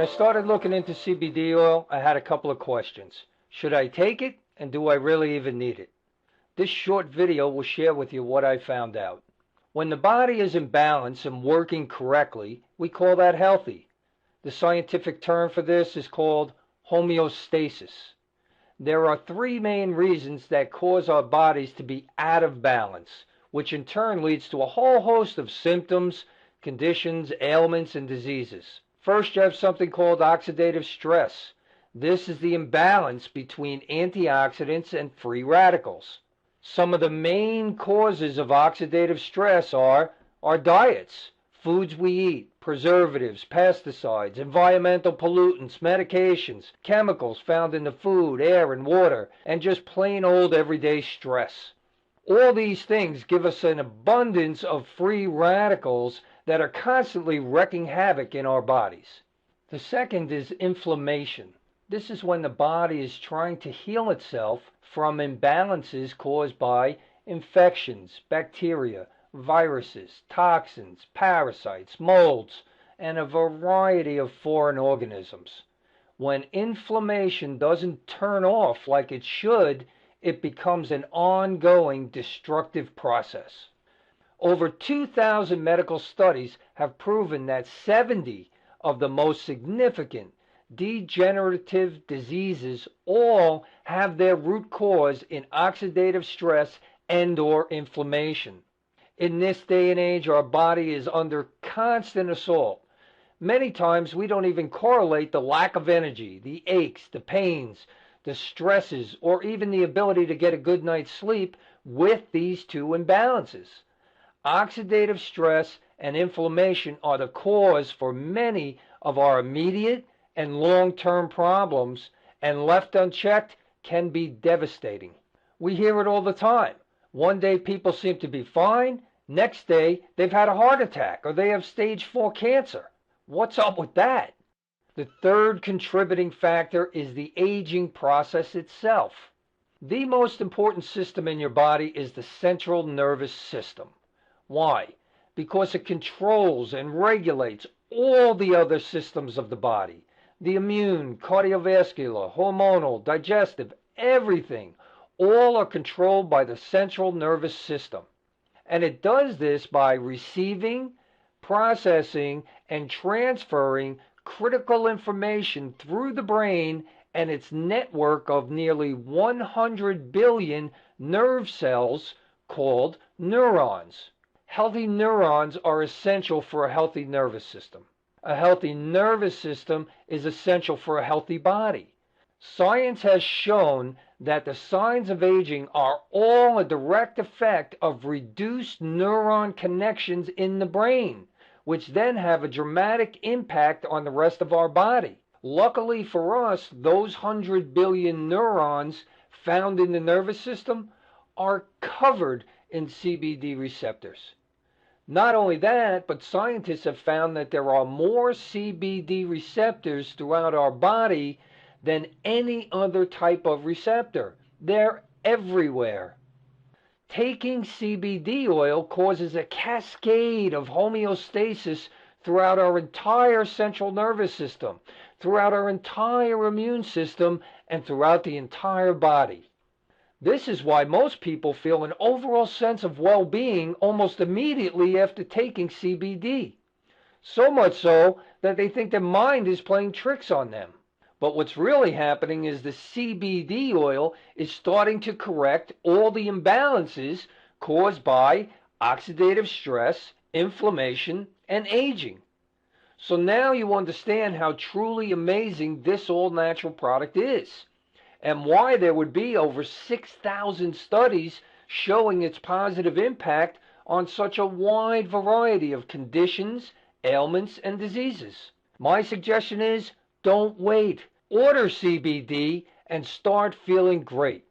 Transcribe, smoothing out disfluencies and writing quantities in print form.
I started looking into CBD oil, I had a couple of questions. Should I take it, and do I really even need it? This short video will share with you what I found out. When the body is in balance and working correctly, we call that healthy. The scientific term for this is called homeostasis. There are three main reasons that cause our bodies to be out of balance, which in turn leads to a whole host of symptoms, conditions, ailments, and diseases. First, you have something called oxidative stress. This is the imbalance between antioxidants and free radicals. Some of the main causes of oxidative stress are our diets, foods we eat, preservatives, pesticides, environmental pollutants, medications, chemicals found in the food, air, and water, and just plain old everyday stress. All these things give us an abundance of free radicals that are constantly wreaking havoc in our bodies. The second is inflammation. This is when the body is trying to heal itself from imbalances caused by infections, bacteria, viruses, toxins, parasites, molds, and a variety of foreign organisms. When inflammation doesn't turn off like it should, it becomes an ongoing destructive process. Over 2,000 medical studies have proven that 70 of the most significant degenerative diseases all have their root cause in oxidative stress and/or inflammation. In this day and age, our body is under constant assault. Many times we don't even correlate the lack of energy, the aches, the pains, the stresses, or even the ability to get a good night's sleep with these two imbalances. Oxidative stress and inflammation are the cause for many of our immediate and long-term problems, and left unchecked can be devastating. We hear it all the time. One day people seem to be fine, next day they've had a heart attack or they have stage 4 cancer. What's up with that? The third contributing factor is the aging process itself. The most important system in your body is the central nervous system. Why? Because it controls and regulates all the other systems of the body. The immune, cardiovascular, hormonal, digestive, everything. All are controlled by the central nervous system. And it does this by receiving, processing, and transferring critical information through the brain and its network of nearly 100 billion nerve cells called neurons. Healthy neurons are essential for a healthy nervous system. A healthy nervous system is essential for a healthy body. Science has shown that the signs of aging are all a direct effect of reduced neuron connections in the brain, which then have a dramatic impact on the rest of our body. Luckily for us, those 100 billion neurons found in the nervous system are covered in CBD receptors. Not only that, but scientists have found that there are more CBD receptors throughout our body than any other type of receptor. They're everywhere. Taking CBD oil causes a cascade of homeostasis throughout our entire central nervous system, throughout our entire immune system, and throughout the entire body. This is why most people feel an overall sense of well-being almost immediately after taking CBD. So much so that they think their mind is playing tricks on them. But what's really happening is the CBD oil is starting to correct all the imbalances caused by oxidative stress, inflammation, and aging. So now you understand how truly amazing this all-natural product is, and why there would be over 6,000 studies showing its positive impact on such a wide variety of conditions, ailments, and diseases. My suggestion is, don't wait. Order CBD and start feeling great.